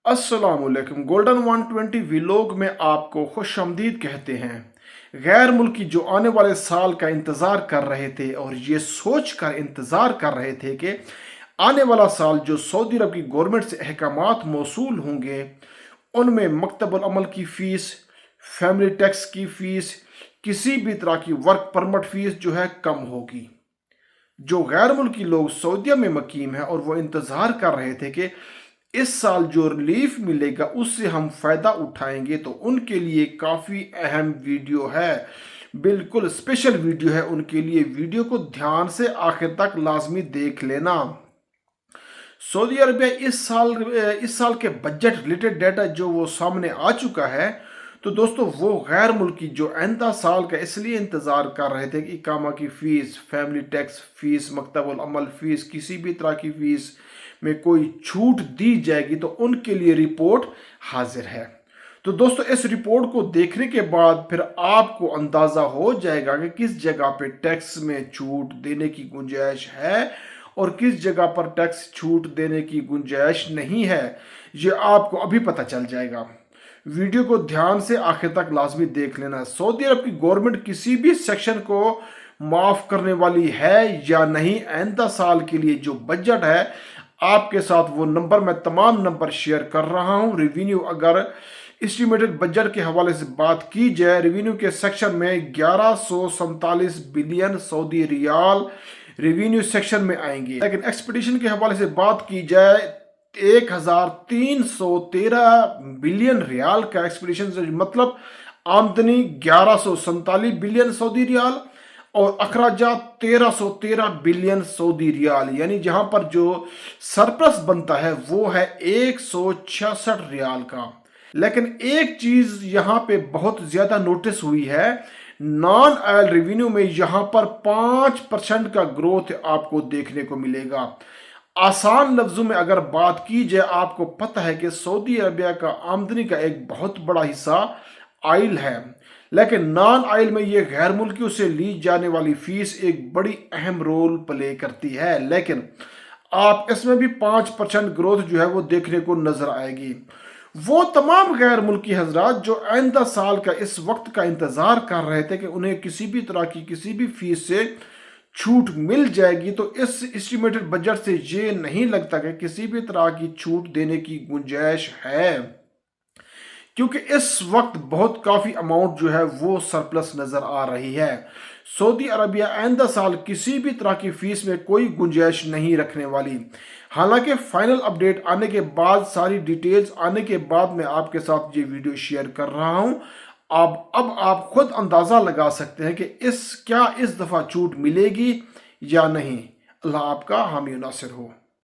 अस्सलाम वालेकुम। Golden 120 vlog में आपको खुश आमदीद कहते हैं। गैर मुल्की जो आने वाले साल का इंतज़ार कर रहे थे और ये सोच कर इंतज़ार कर रहे थे कि आने वाला साल जो सऊदी अरब की गवर्नमेंट से अहकामात मौसूल होंगे उनमें मकतबुल अमल की फ़ीस, फैमिली टैक्स की फ़ीस, किसी भी तरह की वर्क परमिट फ़ीस जो है कम होगी। जो गैर मुल्की लोग सऊदीया में मकीम है और वो इंतज़ार कर रहे थे कि इस साल जो रिलीफ मिलेगा उससे हम फ़ायदा उठाएंगे, तो उनके लिए काफ़ी अहम वीडियो है, बिल्कुल स्पेशल वीडियो है उनके लिए। वीडियो को ध्यान से आखिर तक लाजमी देख लेना। सऊदी अरबिया इस साल के बजट रिलेटेड डाटा जो वो सामने आ चुका है, तो दोस्तों वो गैर मुल्की जो आइंदा साल का इसलिए इंतज़ार कर रहे थे कि इकामा की फ़ीस, फैमिली टैक्स फ़ीस, मकतबुल अमल फ़ीस, किसी भी तरह की फ़ीस में कोई छूट दी जाएगी, तो उनके लिए रिपोर्ट हाजिर है। तो दोस्तों इस रिपोर्ट को देखने के बाद फिर आपको अंदाज़ा हो जाएगा कि किस जगह पे टैक्स में छूट देने की गुंजाइश है और किस जगह पर टैक्स छूट देने की गुंजाइश नहीं है। ये आपको अभी पता चल जाएगा। वीडियो को ध्यान से आखिर तक लाजमी देख लेना। सऊदी अरब की गवर्नमेंट किसी भी सेक्शन को माफ़ करने वाली है या नहीं आइंदा साल के लिए जो बजट है, आपके साथ वो नंबर मैं तमाम नंबर शेयर कर रहा हूँ। रेवेन्यू अगर एस्टिमेटेड बजट के हवाले से बात की जाए, रेवेन्यू के सेक्शन में 1147 billion Saudi riyal revenue section में आएंगे, लेकिन एक्सपेक्टेशन के हवाले से बात की जाए 1313 बिलियन रियाल का एक्सपेक्टेशन, मतलब आमदनी 1147 बिलियन सऊदी रियाल और अखराजात 1313 बिलियन सऊदी रियाल, यानी जहां पर जो सरप्लस बनता है वो है 166 रियाल का। लेकिन एक चीज यहां पे बहुत ज्यादा नोटिस हुई है, नॉन ऑयल रेवेन्यू में यहां पर 5% का ग्रोथ आपको देखने को मिलेगा। आसान लफ्जों में अगर बात की जाए, आपको पता है कि सऊदी अरबिया का आमदनी का एक बहुत बड़ा हिस्सा ऑयल है, लेकिन नॉन ऑयल में ये गैर मुल्कियों से ली जाने वाली फीस एक बड़ी अहम रोल प्ले करती है। लेकिन आप इसमें भी 5% ग्रोथ जो है वो देखने को नजर आएगी। वो तमाम गैर मुल्की हजरात जो आइंदा साल का इस वक्त का इंतज़ार कर रहे थे कि उन्हें किसी भी तरह की किसी भी फीस से छूट मिल जाएगी, तो इस एस्टिमेटेड बजट से ये नहीं लगता कि किसी भी तरह की छूट देने की गुंजाइश है, क्योंकि इस वक्त बहुत काफ़ी अमाउंट जो है वो सरप्लस नज़र आ रही है। सऊदी अरबिया आइंदा साल किसी भी तरह की फ़ीस में कोई गुंजाइश नहीं रखने वाली। हालांकि फाइनल अपडेट आने के बाद, सारी डिटेल्स आने के बाद मैं आपके साथ ये वीडियो शेयर कर रहा हूँ। अब आप खुद अंदाज़ा लगा सकते हैं कि इस दफ़ा छूट मिलेगी या नहीं। अल्लाह आपका हामी नासिर हो।